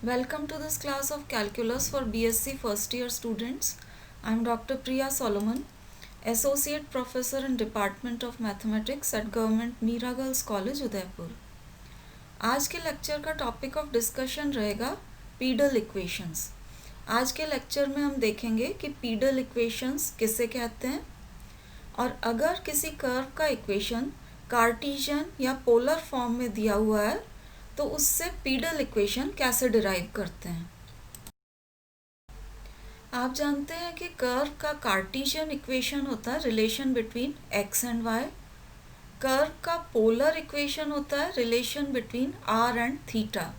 Welcome to this class of Calculus for BSc first year students. I am Dr. Priya Solomon, Associate Professor in Department of Mathematics at Government Mira Girls College, Udaipur. आज के lecture का topic of discussion रहेगा pedal equations. आज के lecture में हम देखेंगे कि पीडल इक्वेशंस किसे कहते हैं और अगर किसी कर्व का इक्वेशन कार्टेशियन या पोलर फॉर्म में दिया हुआ है तो उससे पीडल इक्वेशन कैसे डिराइव करते हैं। आप जानते हैं कि कर्व का कार्टेशियन इक्वेशन होता है relation between X and Y. Curve का पोलर इक्वेशन होता है relation between R and theta.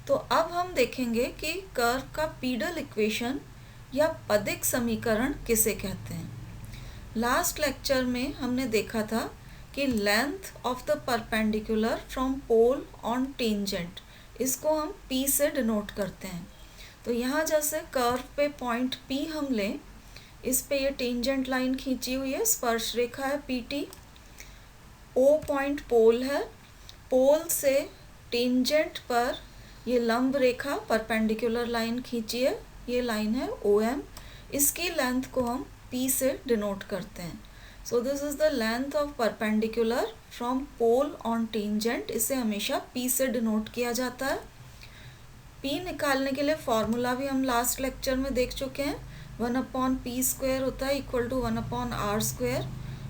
तो अब हम देखेंगे कि कर्व का पीडल इक्वेशन या पदिक समीकरण किसे कहते हैं। लास्ट लेक्चर में हमने देखा था कि length of the perpendicular from pole on tangent, इसको हम P से डिनोट करते हैं। तो यहाँ जैसे कर्व पे पॉइंट P हम लें, इस पे ये टेंजेंट लाइन खींची हुई है, स्पर्श रेखा है PT, O पॉइंट पोल है, पोल से टेंजेंट पर ये लंब रेखा परपेंडिकुलर लाइन खींची है, ये लाइन है OM, इसकी लेंथ को हम P से डिनोट करते हैं। So this is the length of perpendicular from pole on tangent, इसे हमेशा P से डिनोट किया जाता है। P निकालने के लिए फॉर्मूला भी हम लास्ट लेक्चर में देख चुके हैं। 1/p² होता है equal to 1/r²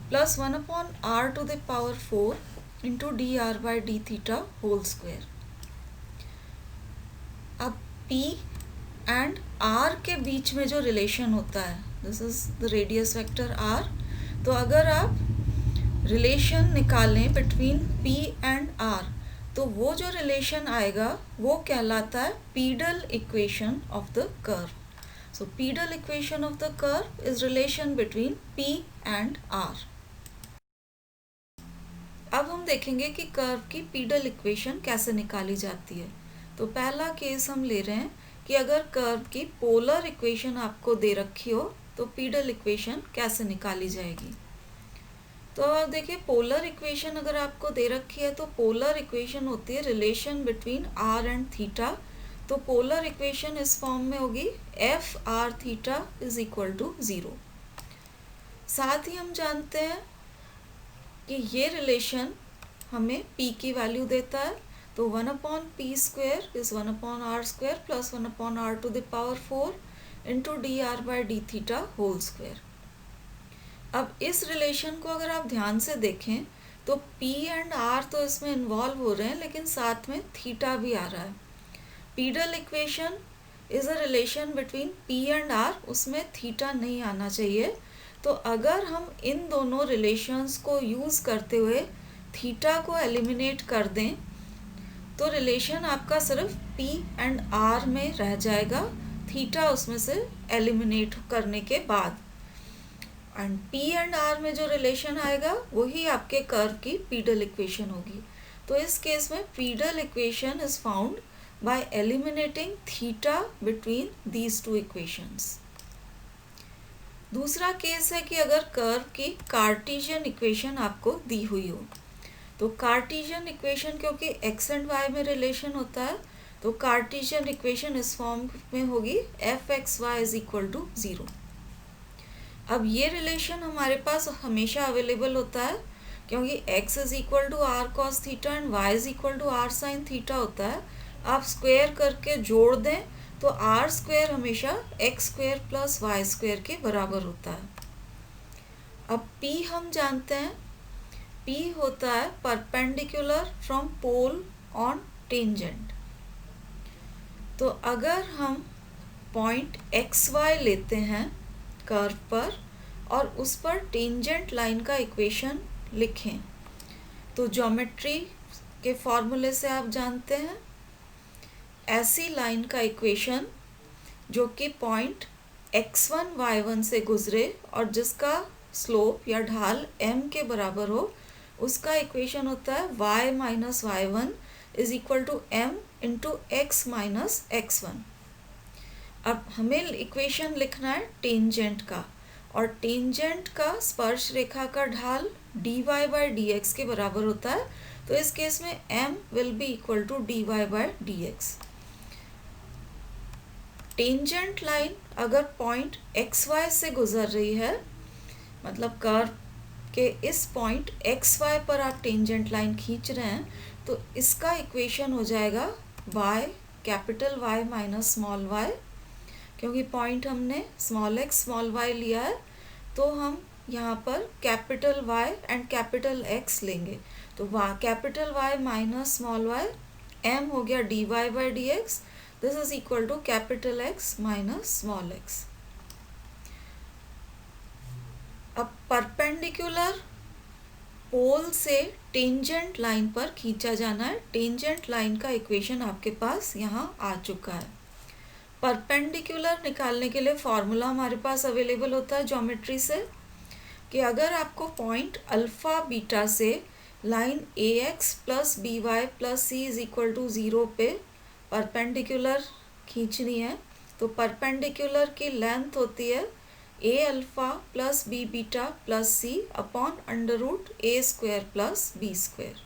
plus 1/r⁴ into dr/d θ whole square. अब P एंड R के बीच में जो रिलेशन होता है, this is the radius vector R। तो अगर आप रिलेशन निकालें बिटवीन P एंड R तो वो जो रिलेशन आएगा वो कहलाता है pedal equation of the curve. So pedal equation of the curve is relation between P and R। अब हम देखेंगे कि कर्व की पीडल इक्वेशन कैसे निकाली जाती है। तो पहला केस हम ले रहे हैं कि अगर कर्व की पोलर इक्वेशन आपको दे रखी हो तो पीडल इक्वेशन कैसे निकाली जाएगी। तो अब देखिए, पोलर इक्वेशन अगर आपको दे रखी है तो पोलर इक्वेशन होती है relation between R and theta. तो पोलर इक्वेशन इस फॉर्म में होगी f(r(θ) इज इक्वल टू 0। साथ ही हम जानते हैं कि ये रिलेशन हमें p की वैल्यू देता है। तो 1/p² is 1/r² plus 1/r⁴ into dr/d θ whole square. अब इस रिलेशन को अगर आप ध्यान से देखें तो P एंड R तो इसमें इन्वॉल्व हो रहे हैं, लेकिन साथ में थीटा भी आ रहा है। Pedal equation is a relation between P and R, उसमें थीटा नहीं आना चाहिए। तो अगर हम इन दोनों रिलेशंस को यूज़ करते हुए थीटा को एलिमिनेट कर दें तो रिलेशन आपका सिर्फ P एंड R में रह जाएगा, थीटा उसमें से एलिमिनेट करने के बाद। एंड P एंड R में जो रिलेशन आएगा वही आपके कर्व की पीडल इक्वेशन होगी। तो इस केस में pedal equation is found by eliminating theta between these two equations. दूसरा केस है कि अगर कर्व की कार्टेशियन इक्वेशन आपको दी हुई हो। तो कार्टेशियन इक्वेशन क्योंकि एक्स एंड वाई में रिलेशन होता है तो कार्टेशियन इक्वेशन इस फॉर्म में होगी f(x,y) इज इक्वल टू 0। अब ये रिलेशन हमारे पास हमेशा अवेलेबल होता है क्योंकि x is equal to r cos theta and y is equal to r sin theta होता है। आप स्क्वायर करके जोड़ दें तो r² हमेशा x² प्लस y² के बराबर होता है। अब P हम जानते हैं, P होता है perpendicular from pole on tangent. तो अगर हम पॉइंट xy लेते हैं कर्व पर और उस पर टेंजेंट लाइन का इक्वेशन लिखें तो ज्योमेट्री के फॉर्मूले से आप जानते हैं ऐसी लाइन का इक्वेशन जो कि पॉइंट x1 y1 से गुजरे और जिसका स्लोप या ढाल m के बराबर हो, उसका इक्वेशन होता है y minus y1 is equal to m into x minus x1। अब हमें इक्वेशन लिखना है टेंजेंट का, और टेंजेंट का स्पर्श रेखा का ढाल dy/dx के बराबर होता है। तो इस केस में m will be equal to dy/dx। Tangent line अगर पॉइंट XY से गुजर रही है, मतलब कर्व के इस पॉइंट XY पर आप टेंजेंट लाइन खींच रहे हैं, तो इसका इक्वेशन हो जाएगा y capital Y minus small y, क्योंकि पॉइंट हमने स्मॉल x स्मॉल y लिया है, तो हम यहाँ पर capital Y and capital X लेंगे। तो capital Y minus small y, m हो गया dy by D X, this is equal to capital X minus small x। अब परपेंडिकुलर पोल से टेंजेंट लाइन पर खींचा जाना है। टेंजेंट लाइन का इक्वेशन आपके पास यहाँ आ चुका है। परपेंडिकुलर निकालने के लिए फॉर्मूला हमारे पास अवेलेबल होता है ज्योमेट्री से, कि अगर आपको पॉइंट अल्फा बीटा से line AX plus BY plus C is equal to 0 पे परपेंडिकुलर खींचनी है, तो परपेंडिकुलर की लेंथ होती है A alpha plus B beta plus C upon under root A square plus B square.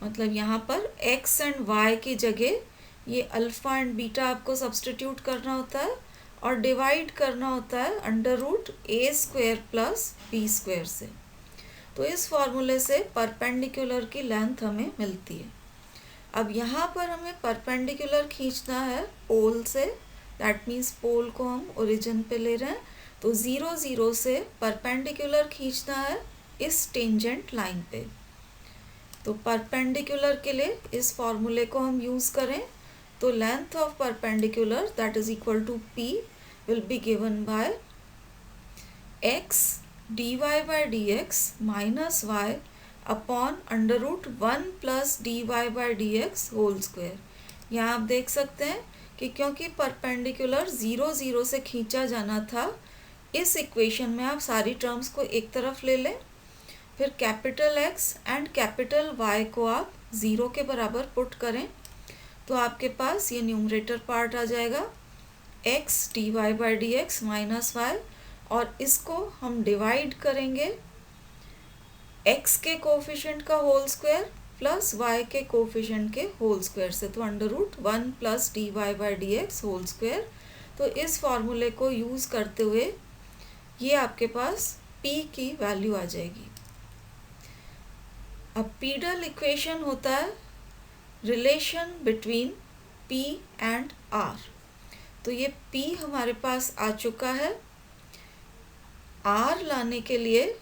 मतलब यहाँ पर X एंड Y की जगह ये अल्फा एंड बीटा आपको सब्स्टिट्यूट करना होता है और डिवाइड करना होता है under root A square plus B square से। तो इस फॉर्मूले से परपेंडिकुलर की लेंथ हमें मिलती है। अब यहाँ पर हमें परपेंडिकुलर खींचना है पोल से, दैट मीन्स पोल को हम ओरिजिन पे ले रहे हैं, तो 0 0 से परपेंडिकुलर खींचना है इस टेंजेंट लाइन पे। तो परपेंडिकुलर के लिए इस फॉर्मूले को हम यूज़ करें, तो length of perpendicular that is equal to P will be given by x dy by dx minus y upon under root 1 plus dy by dx whole square. यहाँ आप देख सकते हैं कि क्योंकि परपेंडिकुलर 0 0 से खींचा जाना था, इस इक्वेशन में आप सारी टर्म्स को एक तरफ ले लें, फिर capital X and capital Y को आप 0 के बराबर पुट करें, तो आपके पास ये न्यूमरेटर पार्ट आ जाएगा x dy by dx minus y, और इसको हम डिवाइड करेंगे x के कोफिशिएंट का होल स्क्वायर प्लस y के कोफिशिएंट के होल स्क्वायर से, तो under root 1 plus dy by D X whole square. तो इस फॉर्मूले को यूज़ करते हुए ये आपके पास p की वैल्यू आ जाएगी। अब पीडल इक्वेशन होता है relation between p and r। तो ये p हमारे पास आ चुका है। r लाने के लिए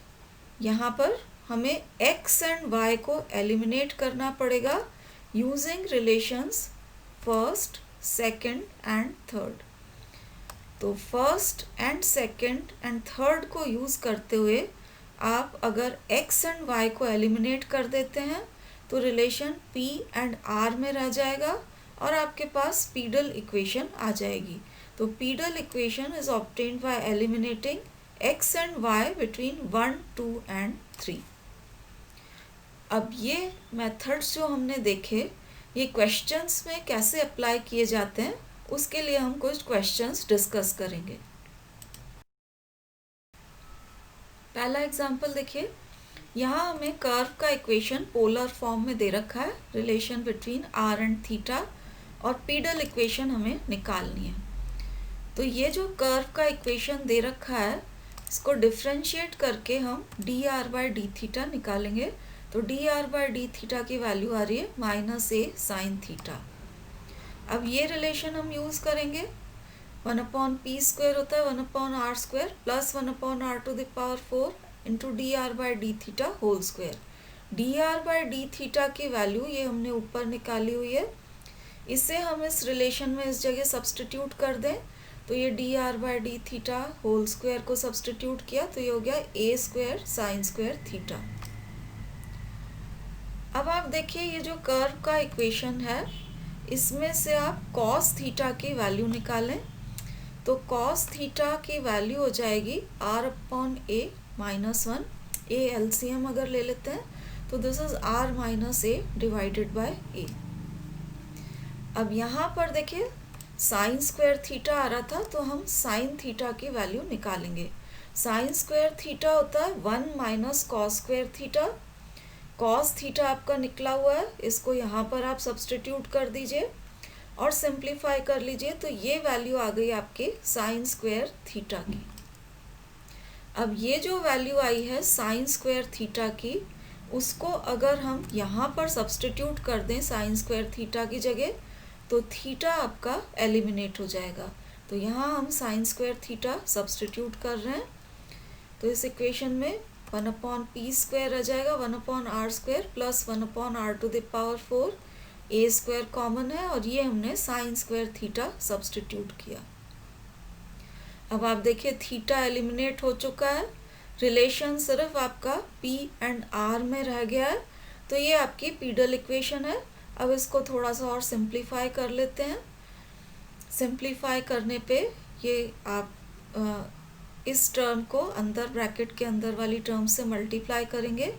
यहाँ पर हमें x एंड y को एलिमिनेट करना पड़ेगा using relations first, second and third. तो first and second and third को यूज़ करते हुए आप अगर x एंड y को एलिमिनेट कर देते हैं, तो रिलेशन p एंड r में रह जाएगा और आपके पास पीडल इक्वेशन आ जाएगी। तो pedal equation is obtained by eliminating x and y between 1, 2 and 3। अब ये मेथड्स जो हमने देखे, ये क्वेश्चंस में कैसे अप्लाई किए जाते हैं, उसके लिए हम कुछ क्वेश्चंस डिस्कस करेंगे। पहला एग्जांपल देखिए, यहाँ हमें कर्व का इक्वेशन पोलर फॉर्म में दे रखा है, relation between r and theta, और पीडल इक्वेशन हमें निकालनी है। तो ये जो कर्व का इक्वेशन दे रखा है, इसको डिफ्रेंशिएट करके हम dr बाई डी थीटा निकालेंगे। तो dr बाई डी थीटा की वैल्यू आ रही है -a साइन थीटा। अब ये रिलेशन हम यूज़ करेंगे, 1/p स्क्वायर होता है 1/r square plus 1/r to the power 4 into dr by D theta whole square. dr by D theta की वैल्यू ये हमने ऊपर निकाली हुई है, इसे हम इस रिलेशन में इस जगह सब्सटीट्यूट कर दें, तो ये dr by D theta whole square को सब्सटीट्यूट किया तो ये हो गया a square sine square theta. अब आप देखिए ये जो कर्व का इक्वेशन है, इसमें से आप cos थीटा की वैल्यू निकालें, तो cos थीटा की वैल्यू हो जाएगी r/a माइनस 1, a एलसीएम अगर ले लेते हैं तो this is r minus a divided by a। अब यहाँ पर देखिए साइन स्क्वायर थीटा आ रहा था, तो हम साइन थीटा की वैल्यू निकालेंगे। साइन स्क्वायर थीटा होता है 1 minus cos square theta. Cos theta आपका निकला हुआ है, इसको यहाँ पर आप सब्सटीट्यूट कर दीजिए, और सिंप्लीफाई कर लीजिए तो ये वैल्यू आ गई आपके साइन स्क्वायर थीटा की। अब ये जो वैल्यू आई है साइन स्क्वायर थीटा की, उसको अगर हम यहाँ पर सब्स्टिट्यूट कर दें साइन स्क्वायर थीटा की जगह, तो थीटा आपका एलिमिनेट हो जाएगा। तो यहाँ हम साइन स्क्वायर थीटा सब्स्टिट्यूट कर रहे हैं, तो इस इक्वेशन में 1/p² रह जाएगा, 1/r² plus 1/r⁴ a² common है और ये हमने साइन स्क्वायर थीटा सब्स्टिट्यूट किया। अब आप देखिए थीटा एलिमिनेट हो चुका है, रिलेशन सिर्फ आपका p एंड r में रह गया है। तो ये आपकी पीडल इक्वेशन है। अब इसको थोड़ा सा और सिंप्लीफाई कर लेते हैं। सिंप्लीफाई करने पे ये आप इस टर्म को अंदर ब्रैकेट के अंदर वाली टर्म से मल्टीप्लाई करेंगे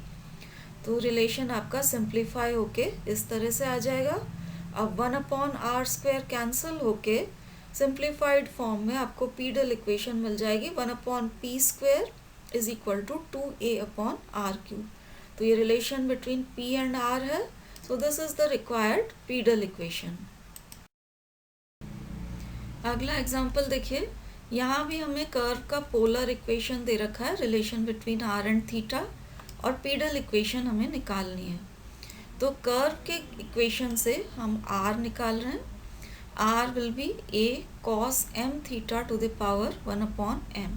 तो रिलेशन आपका सिंप्लीफाई होके इस तरह से आ जाएगा। अब 1/r² कैंसिल होके सिंप्लीफाइड फॉर्म में आपको पीडल इक्वेशन मिल जाएगी 1/p² is equal to 2a/r³। तो ये relation between p and r है। So this is the required pedal equation. अगला एग्जाम्पल देखिए, यहाँ भी हमें कर्व का पोलर इक्वेशन दे रखा है, relation between r and theta, और पीडल इक्वेशन हमें निकालनी है। तो कर्व के इक्वेशन से हम r निकाल रहे हैं। r will be a cos m theta two the power 1/m।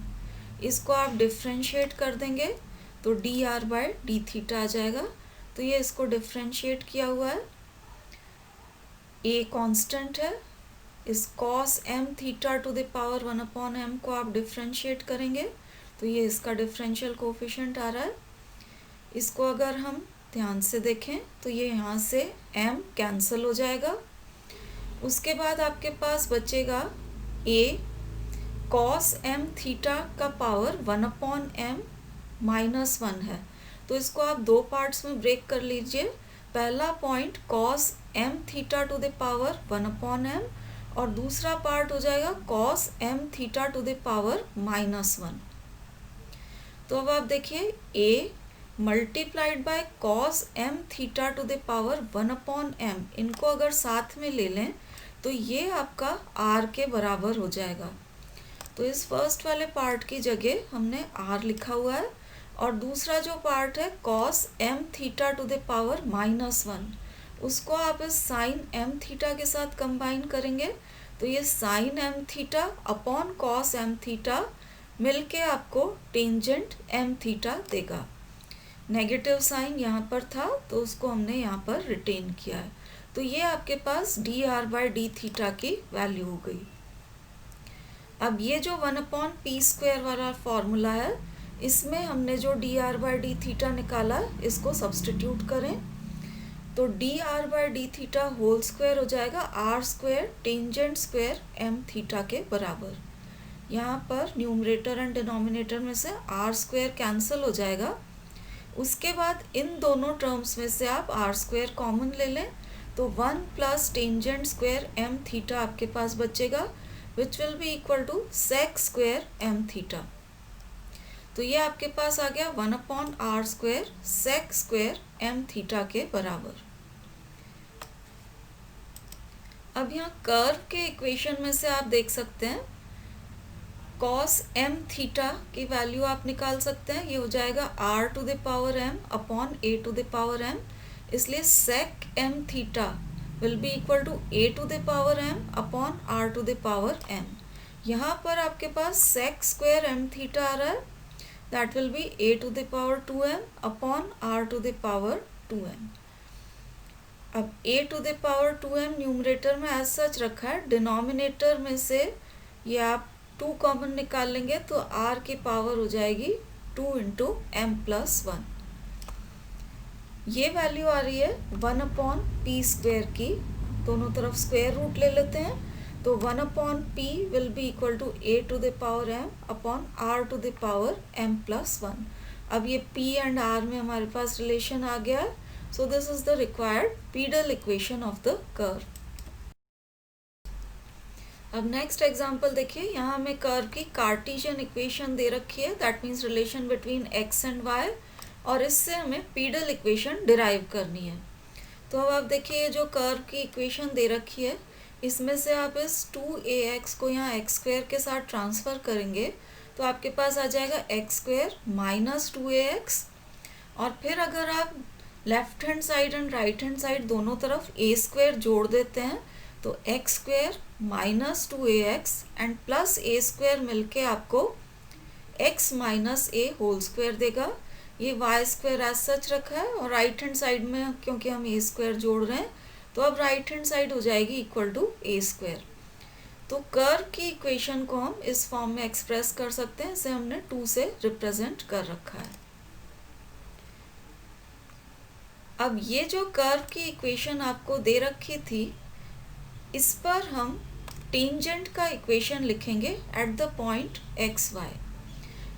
इसको आप डिफ्रेंशिएट कर देंगे तो dr/d थीटा आ जाएगा। तो ये इसको डिफ्रेंशिएट किया हुआ है, a कांस्टेंट है, इस cos m theta two the power 1/m को आप डिफ्रेंशिएट करेंगे तो ये इसका डिफरेंशियल कोफिशिएंट आ रहा है। इसको अगर हम ध्यान से देखें तो ये यहाँ से m कैंसिल हो जाएगा। उसके बाद आपके पास बचेगा a cos m थीटा का पावर 1/m -1 है। तो इसको आप दो पार्ट्स में ब्रेक कर लीजिए। पहला point cos m theta two the power 1/m और दूसरा पार्ट हो जाएगा cos m theta two the power -1। तो अब आप देखिए a multiplied by cos m theta two the power 1/m, इनको अगर साथ में ले लें तो ये आपका r के बराबर हो जाएगा। तो इस फर्स्ट वाले पार्ट की जगह हमने r लिखा हुआ है और दूसरा जो पार्ट है cos m theta two the power -1, उसको आप इस साइन m थीटा के साथ कंबाइन करेंगे तो ये sine m theta upon cos m theta मिलके आपको टेंजेंट m थीटा देगा। नेगेटिव साइन यहाँ पर था तो उसको हमने यहाँ पर रिटेन किया है। तो ये आपके पास dr/d थीटा की वैल्यू हो गई। अब ये जो 1/p² वाला फॉर्मूला है, इसमें हमने जो dr/d थीटा निकाला इसको सब्स्टिट्यूट करें तो dr/d थीटा होल स्क्वायर हो जाएगा r² tangent square m theta के बराबर। यहाँ पर न्यूमरेटर एंड डिनोमिनेटर में से r² कैंसिल हो जाएगा। उसके बाद इन दोनों टर्म्स में से आप r² कॉमन ले लें तो 1 plus tangent square m theta आपके पास बचेगा which will be equal to sec² m theta. तो ये आपके पास आ गया 1/r² sec² m थीटा के बराबर। अब यहाँ कर्व के इक्वेशन में से आप देख सकते हैं cos m थीटा की वैल्यू आप निकाल सकते हैं। ये हो जाएगा r to the power m upon a to the power m, इसलिए sec m theta will be equal to a to the power m upon r to the power m। यहाँ पर आपके पास sec² m थीटा आ रहा है, that will be a to the power 2m upon r to the power 2m। अब a to the power 2m numerator में as such रखा है, डिनोमिनेटर में से ये आप 2 कॉमन निकाल लेंगे तो r की पावर हो जाएगी 2 × m+1। ये वैल्यू आ रही है 1/p² की, दोनों तरफ स्क्वायर रूट ले लेते हैं तो 1/p will be equal to a to the power m upon r to the power m+1। अब ये p एंड r में हमारे पास रिलेशन आ गया है। So this is the required pedal equation of the curve. अब नेक्स्ट एग्जांपल देखिए, यहाँ हमें कर्व की कार्टेशियन इक्वेशन दे रखी है, that means relation between x and y, और इससे हमें पीडल इक्वेशन डिराइव करनी है। तो अब आप देखिए ये जो कर्व की इक्वेशन दे रखी है इसमें से आप इस 2ax को यहाँ एक्स स्क्वेयर के साथ ट्रांसफ़र करेंगे तो आपके पास आ जाएगा एक्स स्क्वेयर माइनस 2ax। और फिर अगर आप left hand side and right hand side दोनों तरफ ए स्क्वेयर जोड़ देते हैं तो x square minus 2ax and plus A square मिलके आपको x minus a whole square देगा। ये वाई स्क्वेयर एज सच रखा है और राइट हैंड साइड में क्योंकि हम ए स्क्वेयर जोड़ रहे हैं तो अब राइट हैंड साइड हो जाएगी इक्वल टू ए स्क्वेयर। तो कर्व की इक्वेशन को हम इस फॉर्म में एक्सप्रेस कर सकते हैं, इसे हमने 2 से रिप्रेजेंट कर रखा है। अब ये जो कर्व की इक्वेशन आपको दे रखी थी इस पर हम टेंजेंट का इक्वेशन लिखेंगे at the point X Y.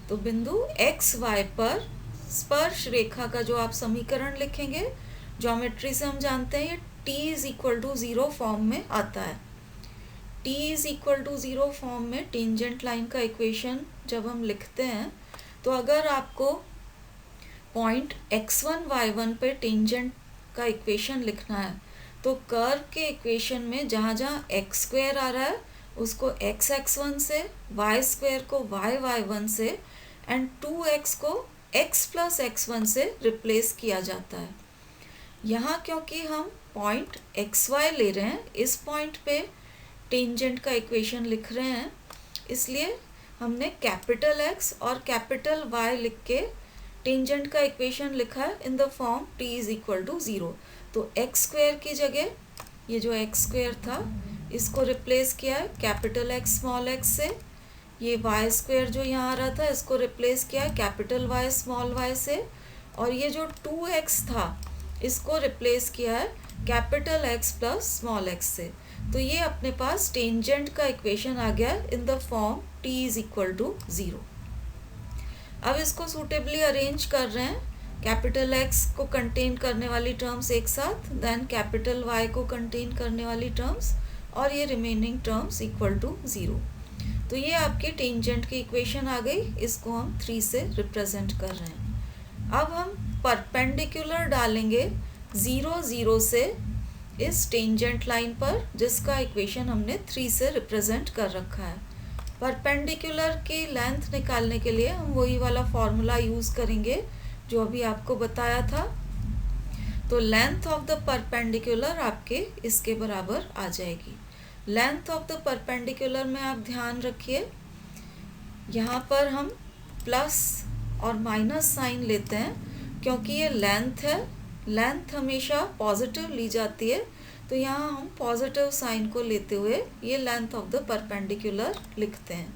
तो बिंदु एक्स वाई पर स्पर्श रेखा का जो आप समीकरण लिखेंगे, ज्योमेट्री से हम जानते हैं ये t is equal to 0 form में आता है। t is equal to 0 form में टेंजेंट लाइन का इक्वेशन जब हम लिखते हैं तो अगर आपको पॉइंट x1 y1 पे टेंजेंट का इक्वेशन लिखना है तो कर्व के इक्वेशन में जहाँ जहाँ एक्स स्क्वेयर आ रहा है उसको x1 से, y स्क्वेयर को y1 से एंड 2x को x प्लस x1 से रिप्लेस किया जाता है। यहाँ क्योंकि हम पॉइंट xy ले रहे हैं, इस पॉइंट पे टेंजेंट का इक्वेशन लिख रहे हैं, इसलिए हमने कैपिटल X और कैपिटल Y लिख के टेंजेंट का इक्वेशन लिखा है in the form t is equal to 0। तो एक्स स्क्वेयर की जगह ये जो एक्स स्क्वेयर था इसको रिप्लेस किया है कैपिटल X स्मॉल x से, ये वाई स्क्वेयर जो यहाँ आ रहा था इसको रिप्लेस किया है कैपिटल Y स्मॉल y से, और ये जो 2x था इसको रिप्लेस किया है capital X plus small x से। तो ये अपने पास टेंजेंट का इक्वेशन आ गया in the form t is equal to 0। अब इसको सूटेबली अरेंज कर रहे हैं, कैपिटल X को कंटेन करने वाली टर्म्स एक साथ, देन कैपिटल Y को कंटेन करने वाली टर्म्स और ये रिमेनिंग टर्म्स इक्वल टू 0। तो ये आपके टेंजेंट की इक्वेशन आ गई, इसको हम 3 से रिप्रेजेंट कर रहे हैं। अब हम परपेंडिकुलर डालेंगे 0 0 से इस टेंजेंट लाइन पर जिसका इक्वेशन हमने 3 से रिप्रेजेंट कर रखा है। परपेंडिकुलर की लेंथ निकालने के लिए हम वही वाला फॉर्मूला यूज़ करेंगे जो अभी आपको बताया था। तो लेंथ ऑफ द परपेंडिकुलर आपके इसके बराबर आ जाएगी। लेंथ ऑफ द परपेंडिकुलर में आप ध्यान रखिए यहाँ पर हम प्लस और माइनस साइन लेते हैं क्योंकि ये लेंथ है, लेंथ हमेशा पॉजिटिव ली जाती है, तो यहाँ हम पॉजिटिव साइन को लेते हुए ये लेंथ ऑफ द परपेंडिकुलर लिखते हैं।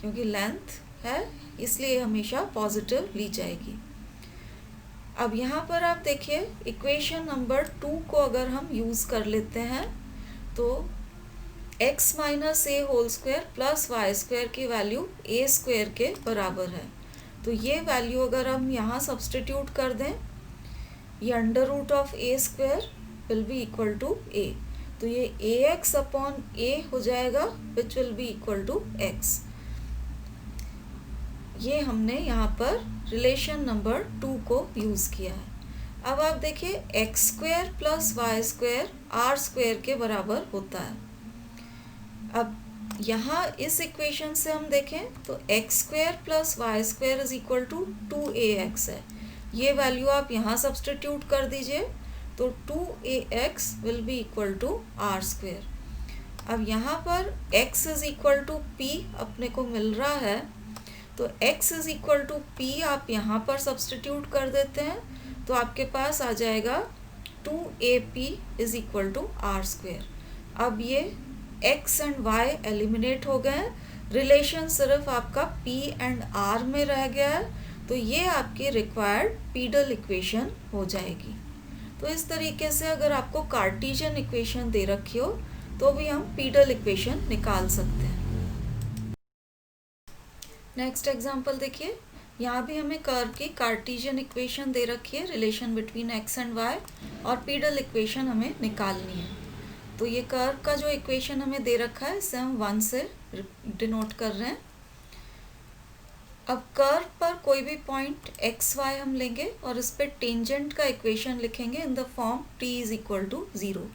क्योंकि लेंथ है इसलिए हमेशा पॉजिटिव ली जाएगी। अब यहाँ पर आप देखिए इक्वेशन नंबर 2 को अगर हम यूज़ कर लेते हैं तो x minus a whole square plus Y square की वैल्यू ए स्क्वायर के बराबर है। तो ये वैल्यू अगर हम यहाँ सब्सटीट्यूट कर दें, ये under root of a square will be equal to a, तो ये ए एक्स अपॉन ए हो जाएगा which will be equal to x. ये हमने यहाँ पर रिलेशन नंबर 2 को यूज़ किया है। अब आप देखिए X square plus Y square R square के बराबर होता है। अब यहाँ इस इक्वेशन से हम देखें तो x square plus Y square is equal to 2ax है। ये वैल्यू आप यहाँ सब्सटीट्यूट कर दीजिए तो 2ax will be equal to are square. अब यहाँ पर x is equal to p अपने को मिल रहा है, तो x is equal to p आप यहाँ पर सब्सटीट्यूट कर देते हैं तो आपके पास आ जाएगा 2ap is equal to are square. अब ये x एंड y एलिमिनेट हो गए, रिलेशन सिर्फ आपका p एंड r में रह गया है, तो ये आपकी रिक्वायर्ड पीडल इक्वेशन हो जाएगी। तो इस तरीके से अगर आपको कार्टेशियन इक्वेशन दे रखी हो तो भी हम पीडल इक्वेशन निकाल सकते हैं। नेक्स्ट एग्जांपल देखिए, यहाँ भी हमें कर्व की कार्टेशियन इक्वेशन दे रखी है, relation between x and y, और पीडल इक्वेशन हमें निकालनी है। तो ये कर्व का जो इक्वेशन हमें दे रखा है इसे हम 1 से डिनोट कर रहे हैं। अब कर्व पर कोई भी पॉइंट एक्स वाई हम लेंगे और इस पर टेंजेंट का इक्वेशन लिखेंगे in the form t is equal to 0।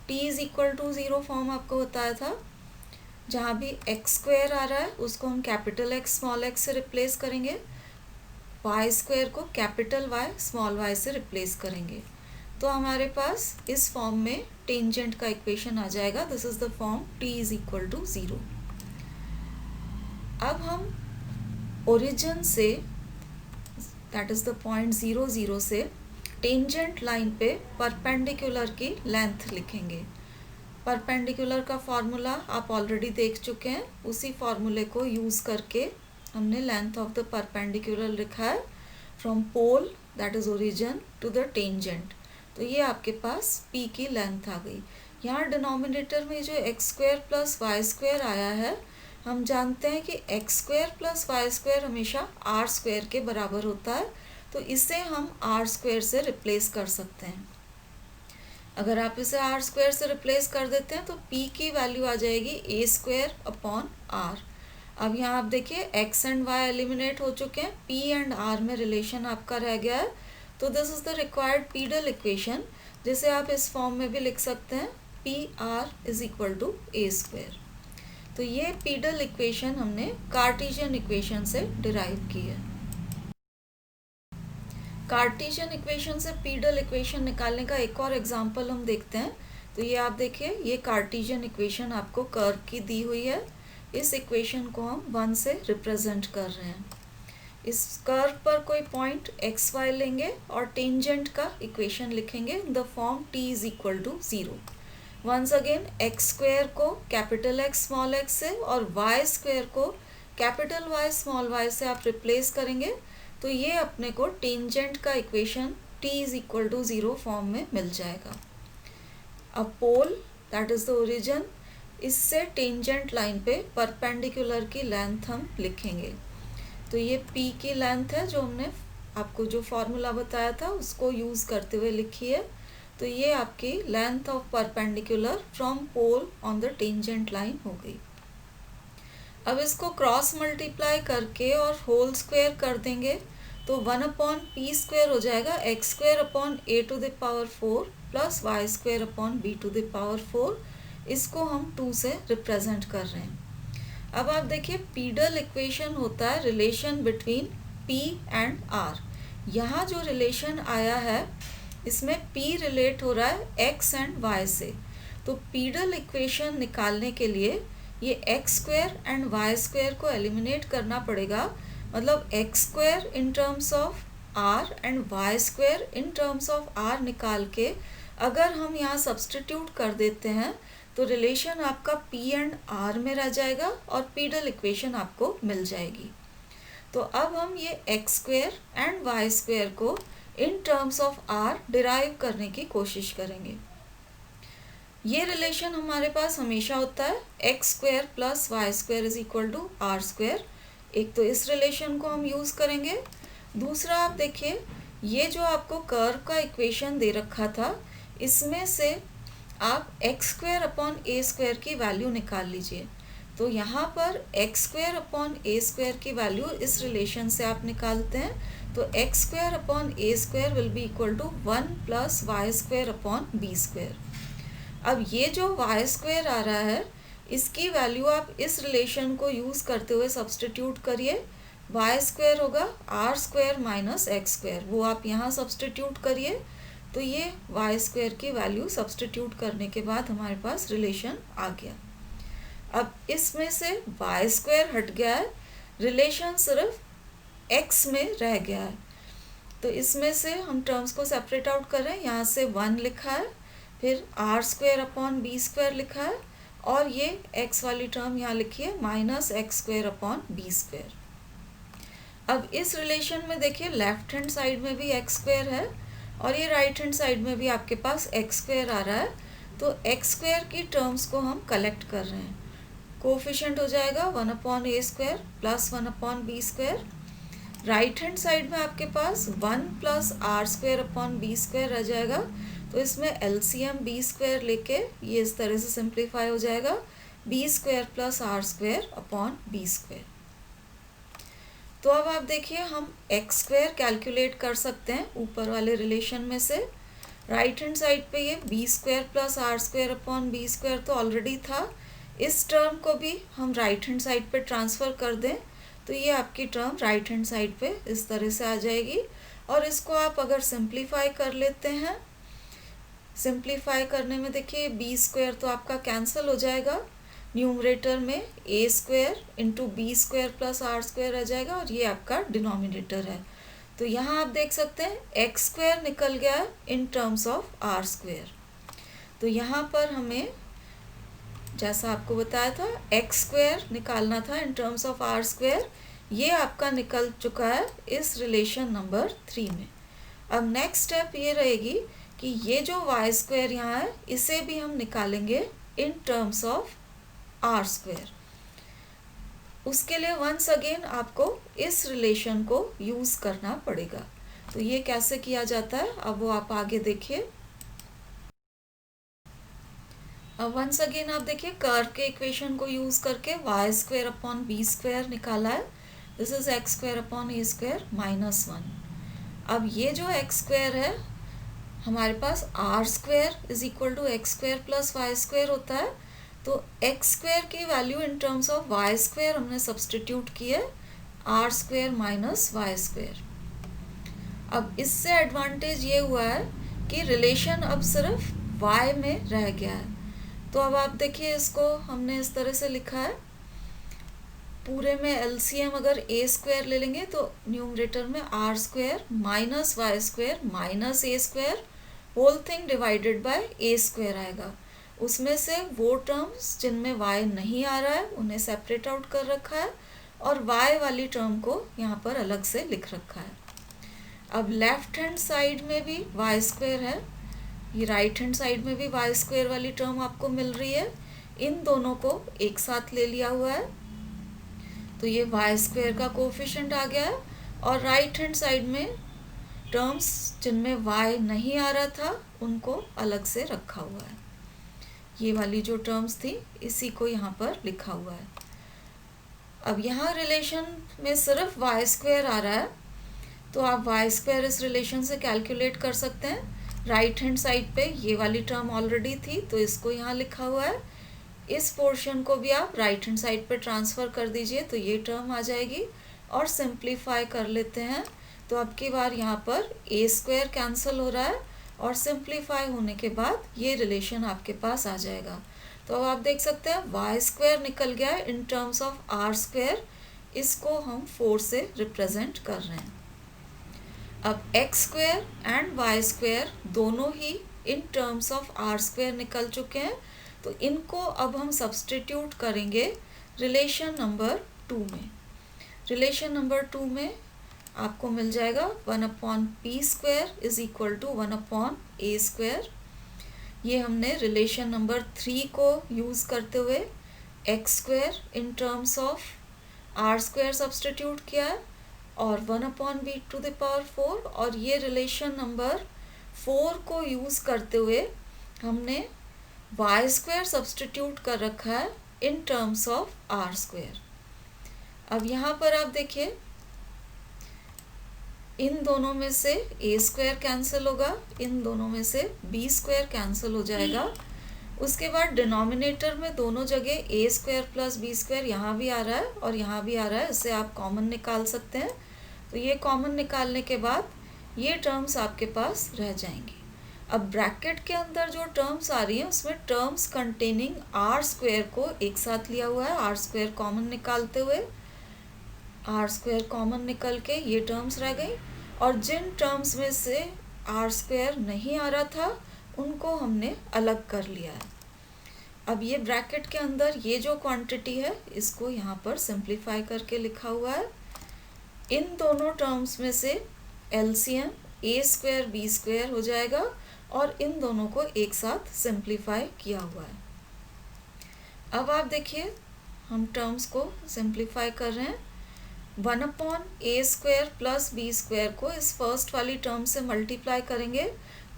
t is equal to 0 form आपको बताया था, जहाँ भी एक्स स्क्वायर आ रहा है उसको हम कैपिटल एक्स स्मॉल एक्स से रिप्लेस करेंगे, वाई स्क्वायर को कैपिटल वाई स्मॉल वाई से रिप्लेस करेंगे, तो हमारे पास इस फॉर्म में टेंजेंट का इक्वेशन आ जाएगा। This is the form t is equal to 0। अब हम ओरिजिन से, दैट इज द पॉइंट 0 0 से टेंजेंट लाइन पे परपेंडिकुलर की लेंथ लिखेंगे। परपेंडिकुलर का फॉर्मूला आप ऑलरेडी देख चुके हैं, उसी फॉर्मूले को यूज़ करके हमने लेंथ ऑफ द परपेंडिकुलर लिखा है from pole that is origin to the tangent. तो ये आपके पास p की लेंथ आ गई। यहाँ डिनोमिनेटर में जो x square plus Y square आया है, हम जानते हैं कि X square plus Y square हमेशा आर स्क्वायर के बराबर होता है, तो इसे हम आर स्क्वायर से रिप्लेस कर सकते हैं। अगर आप इसे आर स्क्वायर से रिप्लेस कर देते हैं तो p की वैल्यू आ जाएगी ए स्क्वायर अपॉन आर। अब यहाँ आप देखिए x एंड y एलिमिनेट हो चुके हैं, p एंड r में रिलेशन आपका रह गया है, तो this is the required pedal equation, जिसे आप इस फॉर्म में भी लिख सकते हैं P R is equal to A square. तो ये पीडल इक्वेशन हमने कार्टेशियन इक्वेशन से डिराइव की है। कार्टेशियन इक्वेशन से पीडल इक्वेशन निकालने का एक और एग्जांपल हम देखते हैं। तो ये आप देखिए, ये कार्टेशियन इक्वेशन आपको कर्व की दी हुई है। इस इक्वेशन को हम 1 से रिप्रेजेंट कर रहे हैं। इस कर्व पर कोई पॉइंट एक्स वाई लेंगे और टेंजेंट का इक्वेशन लिखेंगे in the form t is equal to 0। Once again X square को कैपिटल एक्स स्मॉल एक्स से और वाई स्क्वायर को कैपिटल वाई स्मॉल वाई से आप रिप्लेस करेंगे, तो ये अपने को टेंजेंट का equation t is equal to 0 form में मिल जाएगा। अब pole that is the origin, इससे टेंजेंट लाइन पे परपेंडिकुलर की लेंथ हम लिखेंगे। तो ये p की लेंथ है जो हमने आपको जो फॉर्मूला बताया था उसको यूज़ करते हुए लिखी है। तो ये आपकी length of perpendicular from pole on the tangent line हो गई। अब इसको क्रॉस मल्टीप्लाई करके और होल स्क्वायर कर देंगे तो 1 अपॉन पी स्क्वायर हो जाएगा, X square upon A to the power 4 plus Y square upon B to the power 4। इसको हम 2 से रिप्रेजेंट कर रहे हैं। अब आप देखिए पीडल इक्वेशन होता है relation between p and r। यहाँ जो रिलेशन आया है इसमें p रिलेट हो रहा है x एंड y से, तो पीडल इक्वेशन निकालने के लिए ये x square and Y square को एलिमिनेट करना पड़ेगा। मतलब X square in terms of r and Y square in terms of r निकाल के अगर हम यहाँ सब्सटीट्यूट कर देते हैं तो रिलेशन आपका p एंड r में रह जाएगा और पीडल इक्वेशन आपको मिल जाएगी। तो अब हम ये x square and Y square को in terms of r derive करने की कोशिश करेंगे। ये रिलेशन हमारे पास हमेशा होता है x square plus Y square is equal to are square. एक तो इस रिलेशन को हम यूज़ करेंगे, दूसरा आप देखिए ये जो आपको कर्व का इक्वेशन दे रखा था इसमें से आप x square upon a square की वैल्यू निकाल लीजिए। तो यहाँ पर x square upon a square की वैल्यू इस रिलेशन से आप निकालते हैं, तो x square upon a square will be equal to 1 plus Y square upon b square. अब ये जो वाई स्क्वायर आ रहा है इसकी वैल्यू आप इस रिलेशन को यूज़ करते हुए सब्सटीट्यूट करिए। वाई स्क्वायर होगा r square minus x square, वो आप यहाँ सब्सटीट्यूट करिए। तो ये वाई स्क्वायर की वैल्यू सब्सटीट्यूट करने के बाद हमारे पास रिलेशन आ गया। अब इसमें से वाई स्क्वायर हट गया है, रिलेशन सिर्फ एक्स में रह गया है। तो इसमें से हम टर्म्स को सेपरेट आउट कर रहे हैं। यहाँ से 1 लिखा है, फिर r square upon b square लिखा है और ये एक्स वाली टर्म यहाँ लिखी है minus x square upon b square. अब इस रिलेशन में देखिए लेफ्ट हैंड साइड में भी एक्स स्क्वायर है और ये राइट हैंड साइड में भी आपके पास एक्स स्क्वायर आ रहा है। तो एक्स स्क्वायर की टर्म्स को हम कलेक्ट कर रहे हैं। कोफिशिएंट हो जाएगा 1 upon a square plus 1 upon b square. Right hand side में आपके पास 1 plus r square upon b square रह जाएगा। तो इसमें एलसीएम बी स्क्वायर लेके ये इस तरह से सिंप्लीफाई हो जाएगा, b square plus r square upon b square. तो अब आप देखिए हम एक्स स्क्वायर कैलकुलेट कर सकते हैं ऊपर वाले रिलेशन में से। राइट हैंड साइड पे ये b square plus r square upon b square तो ऑलरेडी था, इस टर्म को भी हम राइट हैंड साइड पे ट्रांसफ़र कर दें तो ये आपकी टर्म राइट हैंड साइड पे इस तरह से आ जाएगी। और इसको आप अगर सिंप्लीफाई कर लेते हैं, सिंप्लीफाई करने में देखिए बी स्क्वायर तो आपका कैंसिल हो जाएगा, न्यूमरेटर में a square into b square plus r square आ जाएगा और ये आपका डिनोमिनेटर है। तो यहाँ आप देख सकते हैं एक्स स्क्वायर निकल गया है in terms of r square. तो यहाँ पर हमें जैसा आपको बताया था एक्स स्क्वायर निकालना था in terms of r square, ये आपका निकल चुका है इस रिलेशन नंबर 3 में। अब नेक्स्ट स्टेप ये रहेगी कि ये जो वाई स्क्वायर यहाँ है इसे भी हम निकालेंगे in terms of r square. उसके लिए वंस अगेन आपको इस रिलेशन को यूज़ करना पड़ेगा। तो ये कैसे किया जाता है अब वो आप आगे देखिए। अब वंस अगेन आप देखिए कर्व के इक्वेशन को यूज़ करके y square upon b square निकाला है, this is x square upon a square minus 1। अब ये जो एक्स स्क्वायर है हमारे पास r square is equal to x square plus Y square होता है, तो एक्स स्क्वायर की value in terms of y square हमने सब्सटीट्यूट की है r square minus y square. अब इससे एडवांटेज ये हुआ है कि रिलेशन अब सिर्फ वाई में रह गया है। तो अब आप देखिए इसको हमने इस तरह से लिखा है, पूरे में एलसीएम अगर ए स्क्वायर ले लेंगे तो न्यूमरेटर में r square minus y square minus a square whole thing divided by a square आएगा। उसमें से वो टर्म्स जिनमें y नहीं आ रहा है उन्हें सेपरेट आउट कर रखा है और y वाली टर्म को यहाँ पर अलग से लिख रखा है। अब लेफ्ट हैंड साइड में भी y स्क्वायर है, ये राइट हैंड साइड में भी y स्क्वायर वाली टर्म आपको मिल रही है, इन दोनों को एक साथ ले लिया हुआ है तो ये y स्क्वायर का कोफिशिएंट आ गया है। और राइट हैंड साइड में टर्म्स जिनमें y नहीं आ रहा था उनको अलग से रखा हुआ है, ये वाली जो टर्म्स थी इसी को यहाँ पर लिखा हुआ है। अब यहाँ रिलेशन में सिर्फ वाई स्क्वायर आ रहा है तो आप वाई स्क्वायर इस रिलेशन से कैलकुलेट कर सकते हैं। राइट हैंड साइड पे ये वाली टर्म ऑलरेडी थी तो इसको यहाँ लिखा हुआ है, इस पोर्शन को भी आप राइट हैंड साइड पे ट्रांसफ़र कर दीजिए तो ये टर्म आ जाएगी। और सिंप्लीफाई कर लेते हैं तो अब की बार यहाँ पर ए स्क्वायर कैंसिल हो रहा है और सिंप्लीफाई होने के बाद ये रिलेशन आपके पास आ जाएगा। तो अब आप देख सकते हैं वाई स्क्वायर निकल गया है in terms of r square, इसको हम 4 से रिप्रेजेंट कर रहे हैं। अब x square and Y square दोनों ही in terms of r square निकल चुके हैं तो इनको अब हम सब्सटीट्यूट करेंगे रिलेशन नंबर 2 में। रिलेशन नंबर 2 में आपको मिल जाएगा 1/p square is equal to 1/a square. ये हमने रिलेशन नंबर 3 को यूज़ करते हुए x square in terms of r square substitute किया है और 1/b⁴। और ये रिलेशन नंबर 4 को यूज़ करते हुए हमने वाई स्क्वायर सब्सटीट्यूट कर रखा है in terms of r square. अब यहाँ पर आप देखिए इन दोनों में से ए स्क्वायर कैंसिल होगा, इन दोनों में से बी स्क्वायर कैंसिल हो जाएगा। उसके बाद डिनोमिनेटर में दोनों जगह ए स्क्वायर प्लस बी स्क्वायर यहाँ भी आ रहा है और यहाँ भी आ रहा है, इससे आप कॉमन निकाल सकते हैं। तो ये कॉमन निकालने के बाद ये टर्म्स आपके पास रह जाएंगी। अब ब्रैकेट के अंदर जो टर्म्स आ रही हैं उसमें टर्म्स कंटेनिंग आर स्क्वायर को एक साथ लिया हुआ है, आर स्क्वायर कॉमन निकालते हुए आर स्क्वायर कॉमन निकल के ये टर्म्स रह गई और जिन टर्म्स में से आर स्क्वायर नहीं आ रहा था उनको हमने अलग कर लिया है। अब ये ब्रैकेट के अंदर ये जो क्वांटिटी है इसको यहाँ पर सिंप्लीफाई करके लिखा हुआ है। इन दोनों टर्म्स में से एलसीएम ए स्क्वायर बी स्क्वायर हो जाएगा और इन दोनों को एक साथ सिंप्लीफाई किया हुआ है। अब आप देखिए हम टर्म्स को सिंप्लीफाई कर रहे हैं। 1/a square plus B square को इस फर्स्ट वाली टर्म से मल्टीप्लाई करेंगे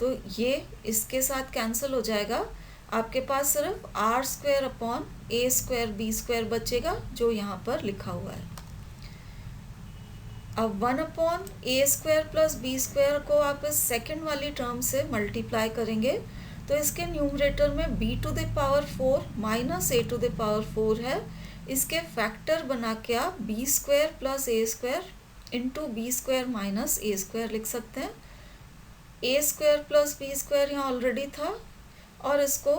तो ये इसके साथ कैंसिल हो जाएगा, आपके पास सिर्फ r square upon a square b square बचेगा जो यहाँ पर लिखा हुआ है। अब 1/a² प्लस b² को आप इस सेकेंड वाली टर्म से मल्टीप्लाई करेंगे तो इसके न्यूमरेटर में b⁴ माइनस a⁴ है। इसके फैक्टर बना के आप b² plus a² into b² minus a² लिख सकते हैं। a² प्लस b² यहाँ ऑलरेडी था और इसको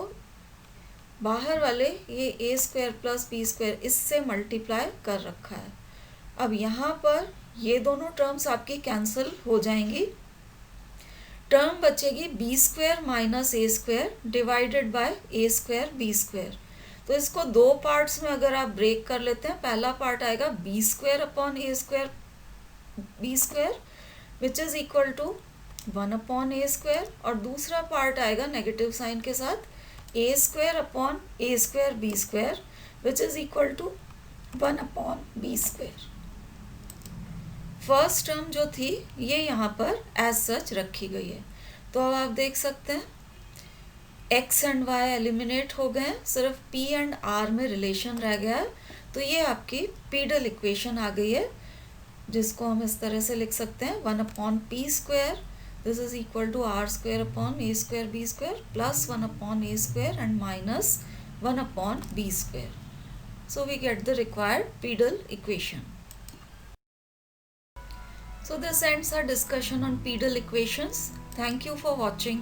बाहर वाले ये a² प्लस b² इससे मल्टीप्लाई कर रखा है। अब यहाँ पर ये दोनों टर्म्स आपकी कैंसिल हो जाएंगी। टर्म बचेगी b² minus a² divided by a² b²। तो इसको दो पार्ट्स में अगर आप ब्रेक कर लेते हैं, पहला पार्ट आएगा b² upon a² b² which is equal to 1/a² और दूसरा पार्ट आएगा नेगेटिव साइन के साथ a² upon a² b² which is equal to 1/b²। First term जो थी ये यहाँ पर एज सच रखी गई है। तो अब आप देख सकते हैं x एंड y एलिमिनेट हो गए, सिर्फ p एंड r में रिलेशन रह गया है। तो ये आपकी पीडल इक्वेशन आ गई है, जिसको हम इस तरह से लिख सकते हैं 1/p², this is equal to r² upon a² b² plus 1/a² and minus 1/b²। So we get the required pedal equation. So this ends our discussion on pedal equations. Thank you for watching.